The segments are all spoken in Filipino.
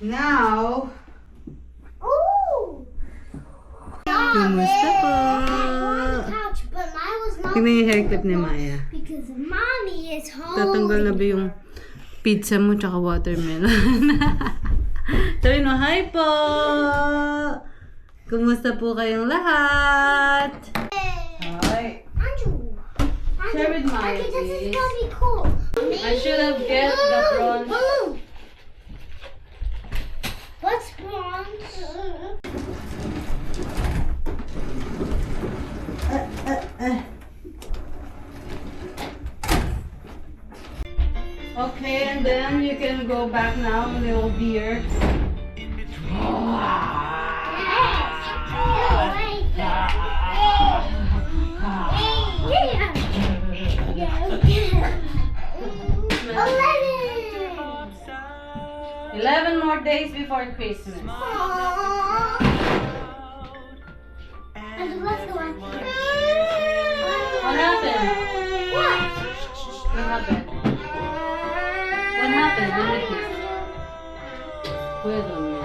Now, Ooh! kumusta po? Couch, but mine was not Tingnan yung hair clip ni Maya. because mommy is home. Tatanggal na ba yung pizza mo tsaka watermelon? Sabi mo, hi po! Kumusta po kayong lahat? Hi. Andrew. Share with Maya, I think this please. is gonna be cool. I should have get the prawns. What's prawns? Okay, and then you can go back now, little beer. Eleven. 11 more days before Christmas. And let's go on. What happened? What? What happened? What happened? When we kissed? Wait a minute.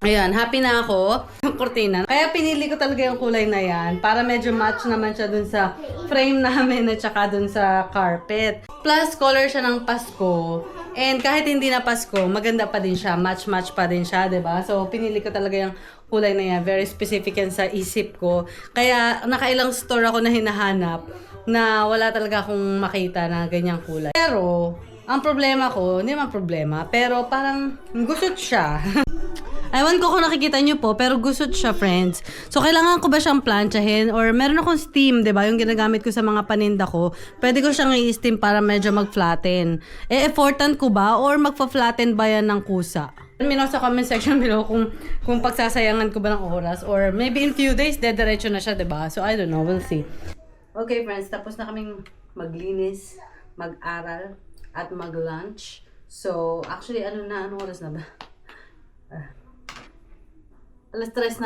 Ayan, happy na ako. Yung kurtina. Kaya pinili ko talaga yung kulay na yan para medyo match naman siya dun sa frame namin at saka dun sa carpet. Plus, color siya ng Pasko. And kahit hindi na Pasko, maganda pa din siya. Match-match pa din siya, 'di ba? So, pinili ko talaga yung kulay na yan. Very specific yan sa isip ko. Kaya, nakailang store ako na hinahanap na wala talaga akong makita na ganyang kulay. Pero, ang problema ko, hindi man problema, pero parang gusot siya. Ewan ko kung nakikita nyo po, pero gusot siya, friends. So, kailangan ko ba siyang planchahin? Or meron akong steam, di ba? Yung ginagamit ko sa mga paninda ko. Pwede ko siyang i-steam para medyo mag-flatten. Effortan ko ba? Or magpa-flatten ba yan ng kusa? Let me know sa comment section below kung pagsasayangan ko ba ng oras. Or maybe in few days, dediretso na siya, di ba? So, I don't know. We'll see. Okay, friends. Tapos na kaming maglinis, mag-aral, at mag-lunch. So, actually, anong oras na ba? Alas 3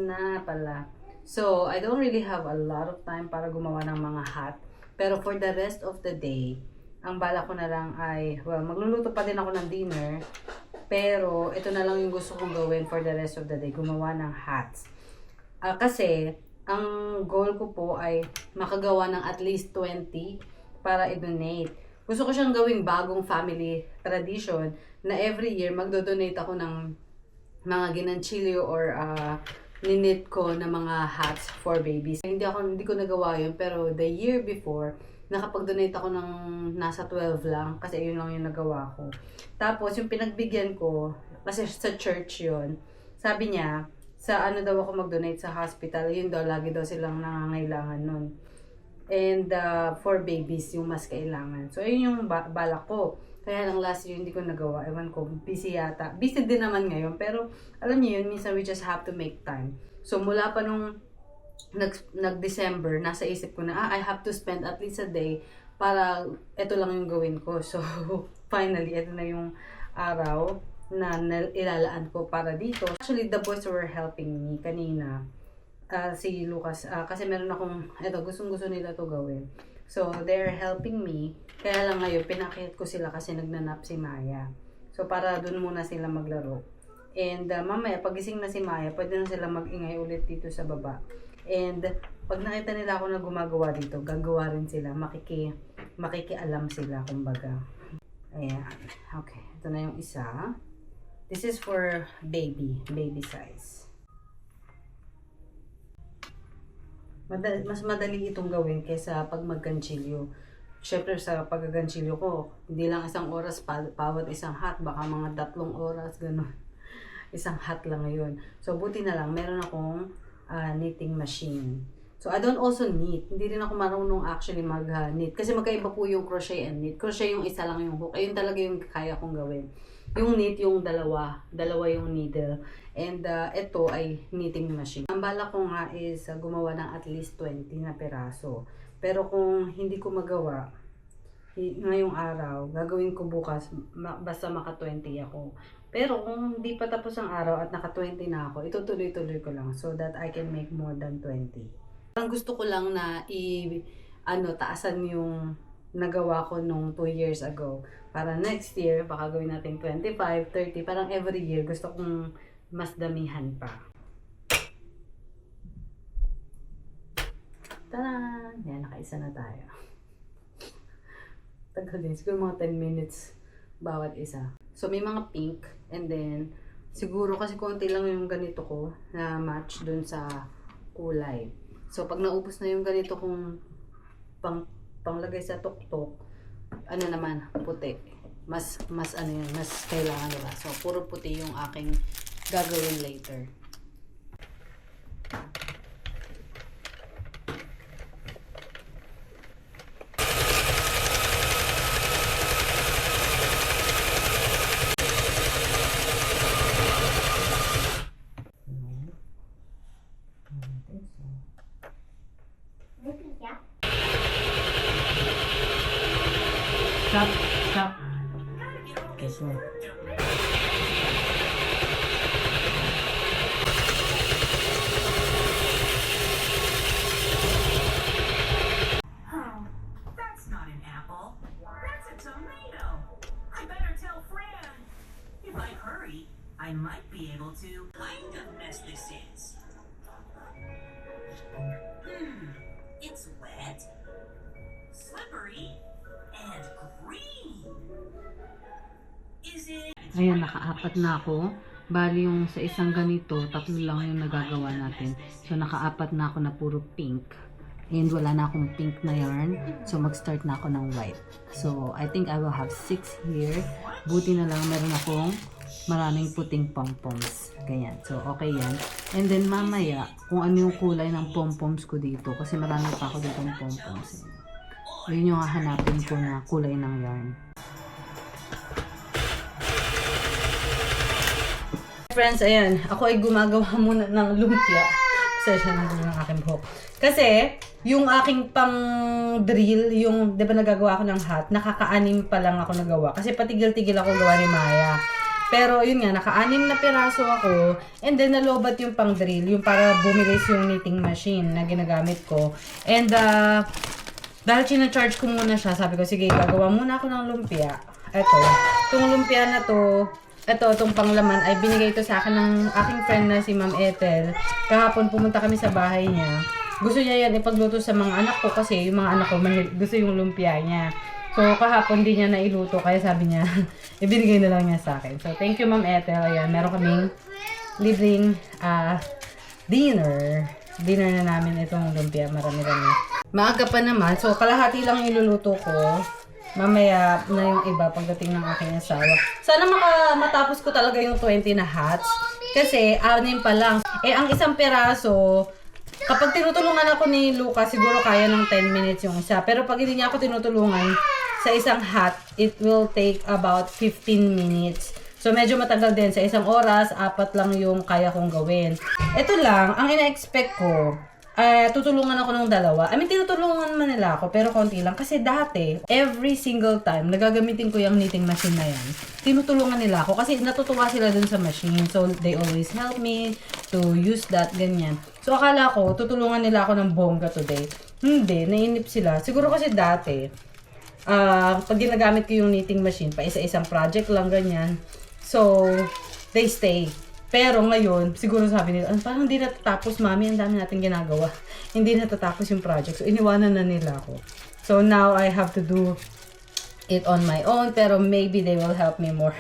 na pala. So, I don't really have a lot of time para gumawa ng mga hat. Pero for the rest of the day, ang bala ko na lang ay, well, magluluto pa din ako ng dinner. Pero, ito na lang yung gusto kong gawin for the rest of the day, gumawa ng hats. Kasi, ang goal ko po ay makagawa ng at least 20 para i-donate. Gusto ko siyang gawing bagong family tradition na every year magdo-donate ako ng mga ginanchilyo or ninit ko na mga hats for babies. Hindi ko nagawa yun, pero the year before, nakapag-donate ako ng nasa 12 lang kasi yun lang yung nagawa ko. Tapos yung pinagbigyan ko, kasi sa church yun, sabi niya, sa ano daw ako mag-donate sa hospital, yun daw, lagi daw silang nangangailangan nun. And for babies, yung mas kailangan. So, ayun yung balak ko. Kaya lang last year, hindi ko nagawa. Ewan ko, busy yata. Busy din naman ngayon. Pero, alam niyo yun, minsan we just have to make time. So, mula pa nung nag-December, nasa isip ko na, I have to spend at least a day para ito lang yung gawin ko. So, finally, ito na yung araw na ilalaan ko para dito. Actually, the boys were helping me kanina. Si Lucas, kasi meron akong, gustong-gusto nila to gawin. So, they're helping me. Kaya lang ngayon, pinakit ko sila kasi nagnanap si Maya. So, para dun muna sila maglaro. And mamaya, pagising na si Maya, pwede na sila mag-ingay ulit dito sa baba. And pag nakita nila ako na gumagawa dito, gagawa rin sila. Makikialam sila, kumbaga. Ayan. Okay, ito na yung isa. This is for baby size. Mas madali itong gawin kaysa pag magganchilyo. Siyempre sa pagganchilyo ko, hindi lang isang oras bawat isang hat, baka mga 3 oras, gano'n. Isang hat lang ngayon. So, buti na lang, meron akong knitting machine. So, I don't also knit. Hindi rin ako marunong actually mag-knit. Kasi magkaiba po yung crochet and knit. Crochet yung isa lang yung hook. Ayun talaga yung kaya kong gawin. Yung knit, yung dalawa yung needle. And ito ay knitting machine. Ang bala ko nga is gumawa ng at least 20 na peraso. Pero kung hindi ko magawa, ngayong araw, gagawin ko bukas, basta maka-20 ako. Pero kung hindi pa tapos ang araw at naka-20 na ako, itutuloy-tuloy ko lang so that I can make more than 20. Parang gusto ko lang na taasan yung nagawa ko nung 2 years ago. Para next year, baka gawin natin 25, 30, parang every year gusto kong mas damihan pa. Taran! Yan, nakaisa na tayo. Tagal din, siguro mga 10 minutes bawat isa. So, may mga pink, and then, siguro kasi konti lang yung ganito ko na match dun sa kulay. So, pag naubos na yung ganito kong panglagay sa tuktok, ano naman, puti. Mas kailangan, diba? So, puro puti yung aking gagawin later. Maybe, yeah. Stop. Okay, so. That's not an apple. That's a tomato. I better tell Fran. If I hurry, I might be able to kind of mess this is. It's wet, slippery, and green. Is it? Ayan, nakaapat na ako. Bali yung sa isang ganito, 3 lang yung nagagawa natin. So, nakaapat na ako na puro pink. And wala na akong pink na yarn. So, mag-start na ako ng white. So, I think I will have 6 here. Buti na lang meron akong maraming puting pom-poms. Ganyan. So, okay yan. And then, mamaya, kung ano yung kulay ng pom-poms ko dito. Kasi marami pa ako dito ng pom-poms. Yun yung hahanapin ko na kulay ng yarn. Friends, ayan. Ako ay gumagawa muna ng lumpia. Session na ng aking buhok. Kasi, yung aking pang-drill, yung, di ba nagagawa ako ng hat, nakaka-anim pa lang ako nagawa. Kasi patigil-tigil ako gawa ni Maya. Pero, yun nga, naka-anim na piraso ako. And then, nalobat yung pang-drill, yung para bumilis yung knitting machine na ginagamit ko. And, dahil sinacharge ko muna siya, sabi ko, sige, gagawa muna ako ng lumpia. Eto, itong lumpia na to, itong panglaman ay binigay ito sa akin ng aking friend na si Ma'am Ethel. Kahapon pumunta kami sa bahay niya. Gusto niya yan ipagluto sa mga anak ko kasi yung mga anak ko gusto yung lumpia niya. So kahapon din niya nailuto kaya sabi niya ibinigay na lang niya sa akin. So thank you Ma'am Ethel. Ayan, meron kaming libreng dinner. Dinner na namin itong lumpia. Marami-rami. Maaga pa naman. So kalahati lang iluluto ko. Mamaya na yung iba pagdating ng aking asawa. Sana matapos ko talaga yung 20 na hats. Kasi 6 pa lang. Eh, ang isang peraso, kapag tinutulungan ako ni Lucas, siguro kaya ng 10 minutes yung isa. Pero pag hindi niya ako tinutulungan sa isang hat, it will take about 15 minutes. So, medyo matagal din. Sa isang oras, 4 lang yung kaya kong gawin. Ito lang, ang ina-expect ko, tutulungan ako ng 2. I mean, tinutulungan man nila ako, pero konti lang. Kasi dati, every single time, nagagamitin ko yung knitting machine na yan, tinutulungan nila ako. Kasi natutuwa sila dun sa machine. So, they always help me to use that, ganyan. So, akala ko, tutulungan nila ako ng bongga today. Hindi, nainip sila. Siguro kasi dati, pag ginagamit ko yung knitting machine, pa isa-isang project lang, ganyan. So, they stay. Pero ngayon, siguro sabi nila, parang hindi natatapos, mami, ang dami natin ginagawa. Hindi natatapos yung project. So, iniwanan na nila ako. So, now I have to do it on my own. Pero maybe they will help me more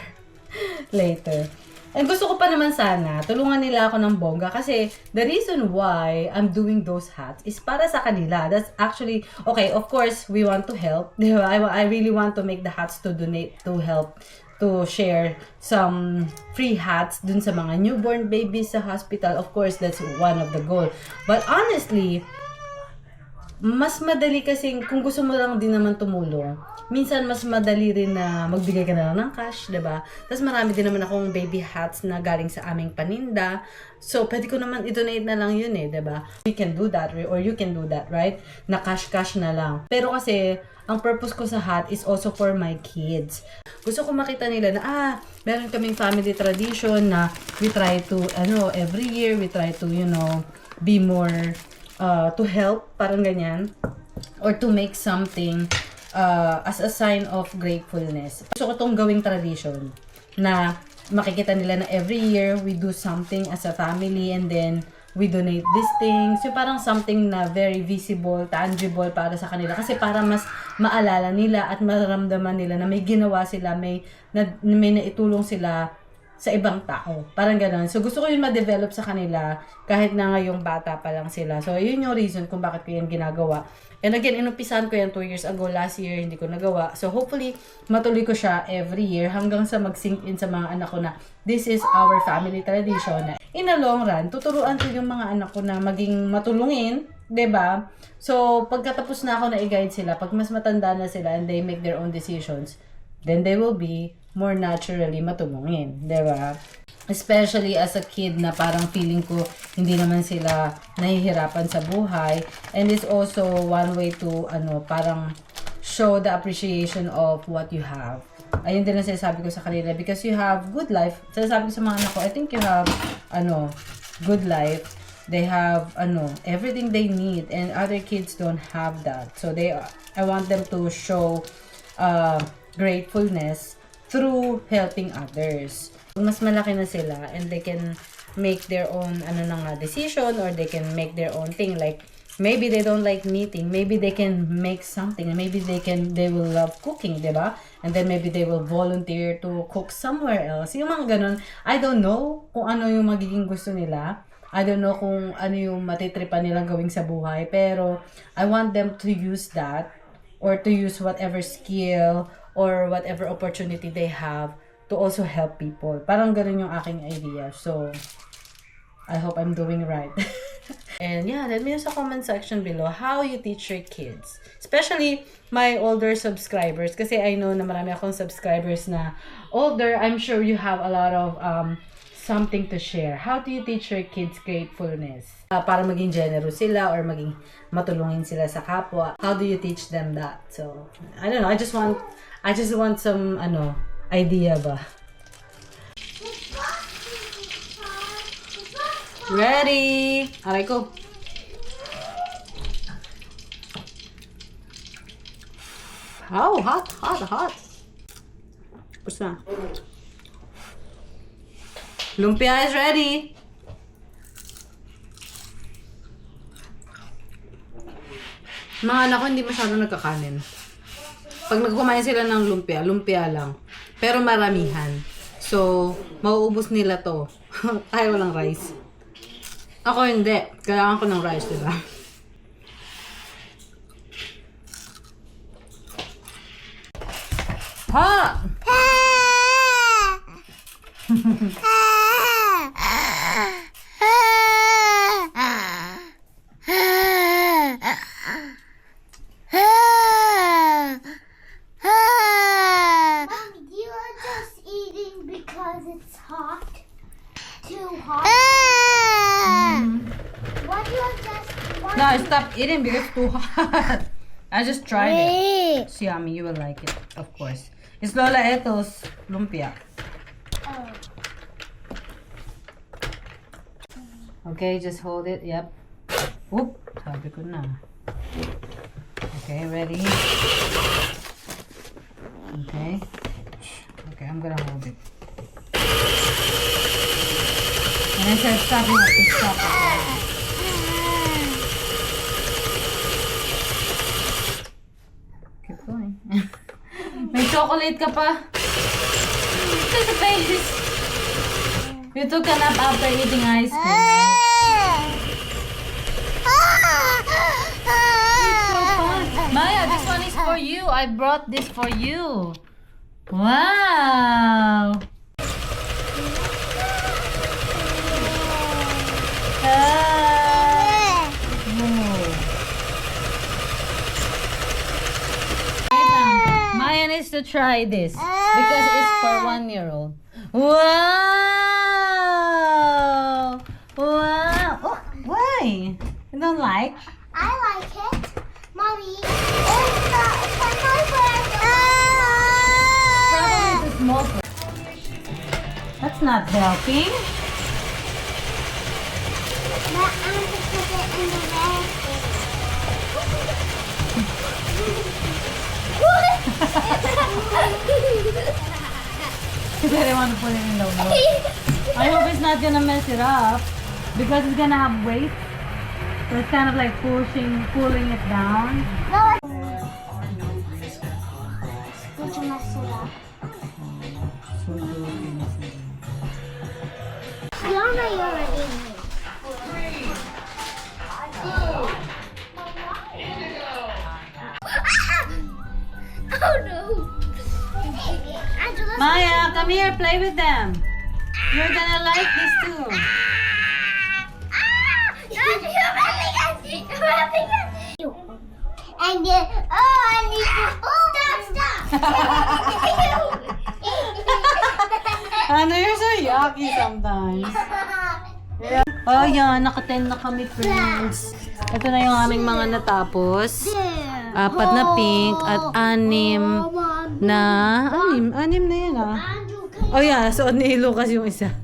later. And gusto ko pa naman sana, tulungan nila ako ng bongga. Kasi the reason why I'm doing those hats is para sa kanila. That's actually, okay, of course, we want to help. Diba? I really want to make the hats to donate, to help, to share some free hats dun sa mga newborn babies sa hospital. Of course, that's one of the goal. But honestly, mas madali kasi kung gusto mo lang din naman tumulong. Minsan mas madali rin na magbigay ka na lang ng cash, 'di ba? Tapos marami din naman akong baby hats na galing sa aming paninda. So, pwede ko naman i-donate na lang yun 'di ba? We can do that or you can do that, right? Na cash na lang. Pero kasi ang purpose ko sa hat is also for my kids. Gusto ko makita nila na, meron kaming family tradition na we try to, every year we try to, be more to help, parang ganyan, or to make something as a sign of gratefulness. Gusto ko tong gawing tradition na makikita nila na every year we do something as a family and then we donate these things. Yung parang something na very visible, tangible para sa kanila. Kasi para mas maalala nila at maramdaman nila na may ginawa sila, may naitulong sila sa ibang tao. Parang gano'n. So, gusto ko yun ma-develop sa kanila kahit na ngayong bata pa lang sila. So, yun yung reason kung bakit ko yan ginagawa. And again, inumpisahan ko yan 2 years ago. Last year, hindi ko nagawa. So, hopefully, matuloy ko siya every year hanggang sa mag-sink in sa mga anak ko na this is our family tradition. In the long run, tuturuan ko yung mga anak ko na maging matulungin, 'di ba? So, pagkatapos na ako na i-guide sila, pag mas matanda na sila and they make their own decisions, then they will be more naturally matulungin, 'di ba? Especially as a kid na parang feeling ko hindi naman sila nahihirapan sa buhay, and it's also one way to parang show the appreciation of what you have. Ayun din ang sinasabi ko sa kanila, because you have good life. Sinasabi ko sa mga anak ko, I think you have good life. They have everything they need, and other kids don't have that. So I want them to show gratefulness through helping others. Mas malaki na sila and they can make their own decision, or they can make their own thing. Like maybe they don't like knitting, maybe they can make something, maybe they will love cooking, diba? And then maybe they will volunteer to cook somewhere else. Yung mga ganun, I don't know kung ano yung magiging gusto nila. I don't know kung ano yung matitripan nilang gawing sa buhay, pero I want them to use that, or to use whatever skill or whatever opportunity they have to also help people. Parang ganun yung aking idea. So, I hope I'm doing right. And yeah, let me know sa comment section below how you teach your kids. Especially my older subscribers. Kasi I know na marami akong subscribers na older. I'm sure you have a lot of something to share. How do you teach your kids gratefulness? Para maging generous sila or maging matulungin sila sa kapwa. How do you teach them that? So, I don't know. I just want some idea ba. Ready! Aray ko. Oh, hot. Tapos na. Lumpia is ready. Mga anak ko hindi masyadong nagkakanin. Pag nagkumain sila ng lumpia lang. Pero maramihan. So, mauubos nila to. Tayo walang rice. Ako hindi. Kailangan ko ng rice, diba? Ha! Mommy, you are just eating because it's hot? Too hot? What you are just... No, I stopped eating because it's too hot. I just tried it. It's yummy. You will like it, of course. It's Lola Eto's lumpia. Oh. Okay, just hold it. Yep. Whoop. Sabi ko na. Okay, ready? Okay. Okay, I'm gonna hold it. And I said stop, you have to stop it. Keep going. May chocolate ka pa. Look at the face. You took a nap after eating ice cream, right? Maya, this one is for you. I brought this for you. Wow. Maya needs to try this because it's for 1-year-old. Wow! Wow! Oh, why? You don't like? I like it. Mommy, it's my Probably the small one. That's not helping. But I'm to put it in the basket. He didn't want to put it in the bowl. I hope it's not gonna mess it up because it's gonna have weight. So it's kind of like pulling it down. No. Did you mess it up? Fiona, you already knew. Oh no! Angela, Maya, come here, play with them. You're gonna like this too. And then, oh, I need to. Oh, stop! Ano, you're so yucky sometimes. Oh, yan. Naka-10 na kami, friends. Ito na yung aming mga natapos. 4 na pink at 6 na... Anim na yan, ah. Oh, yeah. Suot ni Lucas yung isa.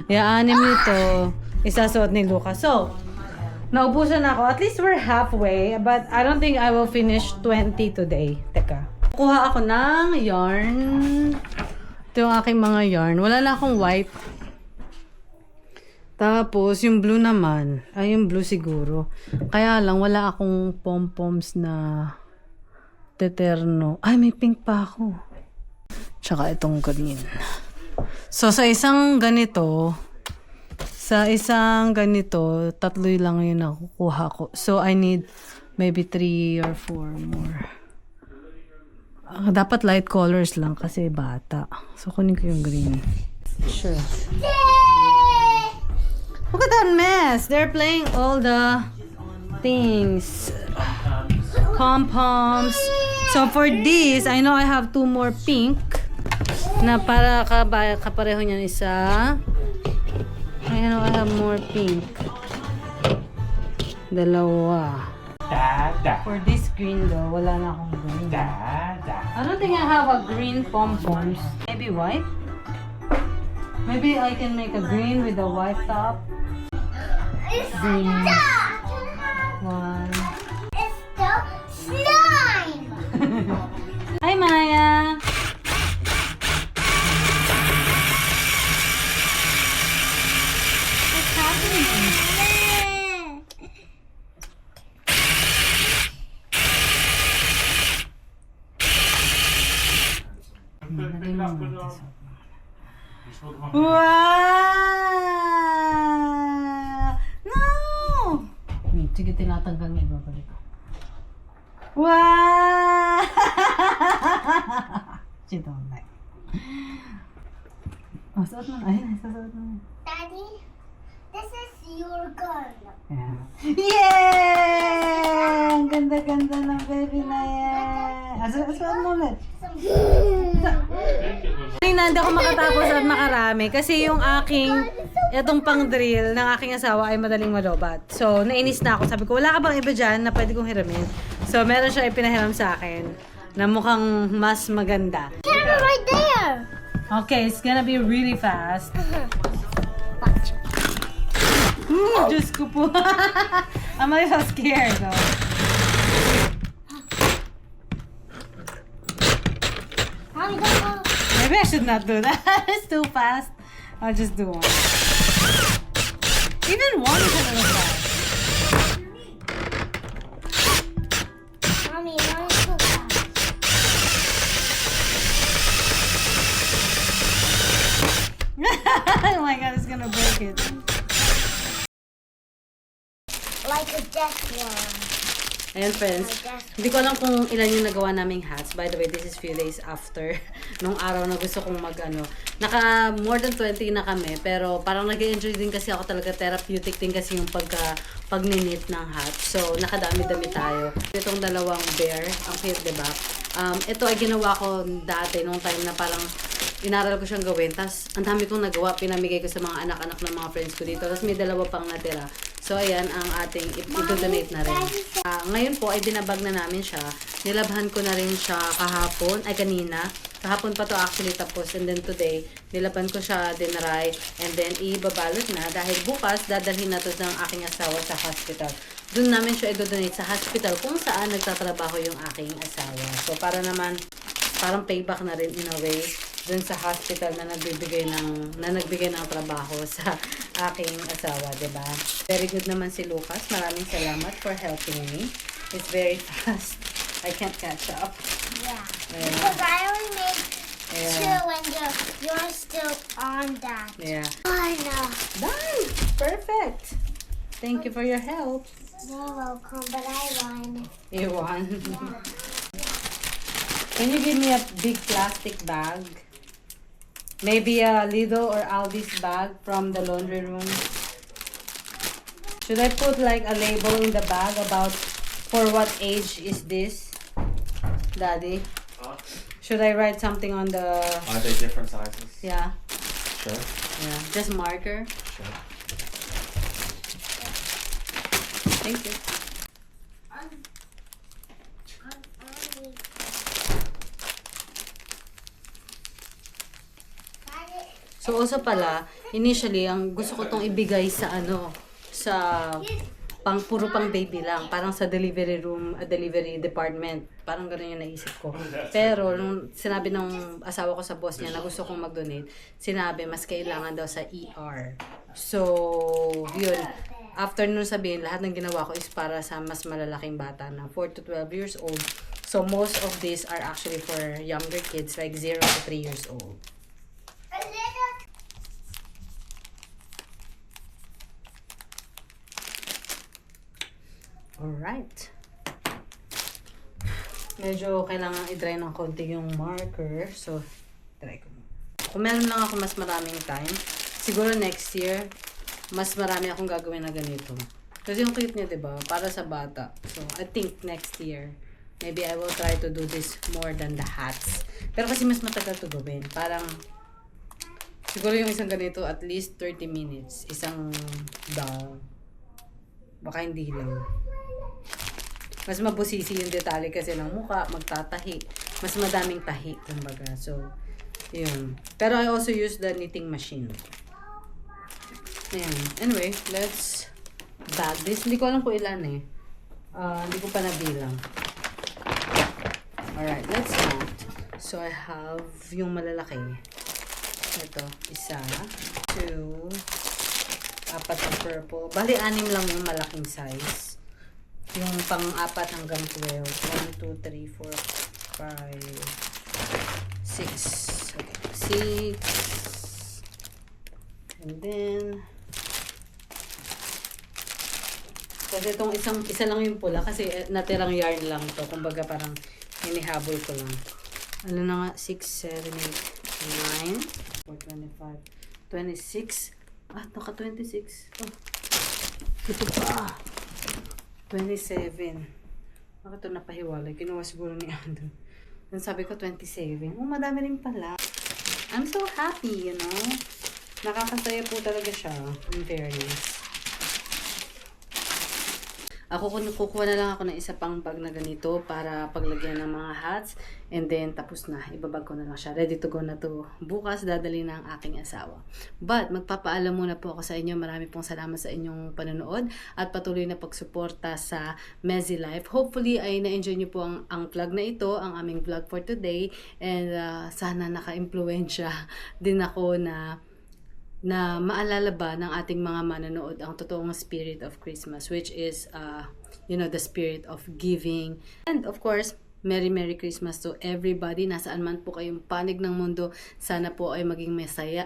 Yeah, 6 nito. Isa suot ni Lucas. So, naubusan ako. At least we're halfway. But I don't think I will finish 20 today. Teka. Kuha ako ng yarn. Ito yung aking mga yarn. Wala na akong white. Tapos, yung blue naman. Ay, yung blue siguro. Kaya lang, wala akong pom-poms na teterno. Ay, may pink pa ako. Tsaka itong green. So, sa isang ganito, tatlo lang yung nakukuha ko. So, I need maybe 3 or 4 more. Dapat light colors lang kasi bata. So, kunin ko yung green. Sure. Look at that mess. They're playing all the things. Pom-poms. So, for this, I know I have 2 more pink na para kapareho niyan isa. I know I have more pink. 2. For this green though, wala na akong green. I don't think I have a green pom-poms. Maybe white? Maybe I can make a green with a white top. Green. 1. It's the slime! Hi, Maya! What's happening? Wow! No! Sige, tinatanggal mo. Ibabalik ko. Wow! She don't like. Oh, suot mo. Ayun, suot mo. Daddy, this is your gun. Yeah! Yay! Ang ganda-ganda ng baby na yan. Suot mo ulit. Hindi ako makatapos at makarami kasi yung itong pang drill ng aking asawa ay madaling malobat. So, nainis na ako. Sabi ko, wala ka bang iba dyan na pwede kong hiramin? So, meron siya ipinahiram sa akin na mukhang mas maganda. Camera right there! Okay, it's gonna be really fast. Watch. Diyos ko po. I'm a little scared though. Mommy, don't go. Maybe I should not do that. It's too fast. I'll just do one. Even one is a little fast. Mommy, why is so fast? Oh my god, it's gonna break it. Like a death one. Ayan friends, hindi ko alam kung ilan yung nagawa naming hats. By the way, this is few days after nung araw na gusto kong naka more than 20 na kami, pero parang nag-enjoy din kasi ako talaga, therapeutic din kasi yung pagninit ng hats. So, nakadami-dami tayo. Itong dalawang bear, ang cute, diba? Ito ay ginawa ko dati nung time na parang inaral ko siyang gawin. Tapos, ang dami kong nagawa, pinamigay ko sa mga anak-anak ng mga friends ko dito. Tapos, may 2 pang natira. So, ayan ang ating i-donate na rin. Ngayon po ay binabag na namin siya. Nilabhan ko na rin siya kahapon, ay kanina. Kahapon pa to actually tapos. And then today, nilabhan ko siya, dinaray, and then ibabalot na. Dahil bukas, dadalhin na to ng aking asawa sa hospital. Doon namin siya i-donate sa hospital kung saan nagtatrabaho yung aking asawa. So, para naman, parang payback na rin in a way dun sa hospital na nagbigay ng trabaho sa aking asawa, 'di ba? Very good naman si Lucas. Maraming salamat for helping me. It's very fast. I can't catch up. Yeah. Because I only made Yeah. two and you're still on that. Yeah. Oh, no. Done! Perfect! Thank you for your help. You're welcome, but I won. You won. Can you give me a big plastic bag? Maybe a Lidl or Aldi's bag from the laundry room. Should I put like a label in the bag about for what age is this, Daddy? Huh? Should I write something on the... Are they different sizes? Yeah, Sure. yeah, just marker. Sure. Thank you. So also pala, initially, ang gusto ko tong ibigay sa sa puro pang baby lang. Parang sa delivery room, delivery department. Parang gano'n yung naisip ko. Pero, nung sinabi ng asawa ko sa boss niya na gusto kong mag-donate, sinabi, mas kailangan daw sa ER. So, yun. After nun sabihin, lahat ng ginawa ko is para sa mas malalaking bata na 4 to 12 years old. So, most of these are actually for younger kids, like 0 to 3 years old. Alright. Medyo kailangan i-dry ng konti yung marker. So, try ko. Kung meron lang ako mas maraming time, siguro next year, mas marami akong gagawin na ganito. Kasi yung cute niya, diba? Para sa bata. So, I think next year, maybe I will try to do this more than the hats. Pero kasi mas matagal to gawin. Parang, siguro yung isang ganito, at least 30 minutes. Isang doll. Baka hindi lang. Mas mabusisi yung detalye kasi ng mukha, magtatahi. Mas madaming tahi, kumbaga. So, yun. Pero I also use the knitting machine. Ayan. Anyway, let's bag this. Hindi ko alam kung ilan eh. Hindi ko pa nabilang. Alright, let's count. So, I have yung malalaki. Ito, isa, 2, 4 na purple. Bali, 6 lang yung malaking size. Yung pang-4 hanggang 12. 1, 2, 3, 4, 5, 6. Okay, 6. And then, kasi itong isa lang yung pula kasi natirang yarn lang to. Kumbaga parang hinihabol ko lang. Ano na nga? 6, 7, 8, 9, 4, 25, 26. Ah, naka 26. Oh. Ito pa. 27. Bakit ito napahiwalay? Kinuha siguro ni Andrew. Then sabi ko 27. Oh, madami rin pala. I'm so happy, you know. Nakakasaya po talaga siya. In fairness. Ako kukuha na lang ako ng isa pang bag na ganito para paglagyan ng mga hats. And then, tapos na. Ibabag ko na lang siya. Ready to go na to. Bukas, dadali na ang aking asawa. But, magpapaalam muna po ako sa inyo. Marami pong salamat sa inyong panonood at patuloy na pagsuporta sa Mezzy Life. Hopefully, ay na-enjoy nyo po ang vlog na ito, ang aming vlog for today. And sana naka-impluensya din ako na maalala ba ng ating mga manonood ang totoong spirit of Christmas, which is, the spirit of giving. And of course, Merry Christmas to everybody. Nasaan man po kayong panig ng mundo, sana po ay maging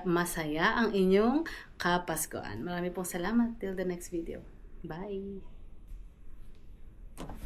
masaya ang inyong Kapaskuhan. Marami pong salamat. Till the next video. Bye!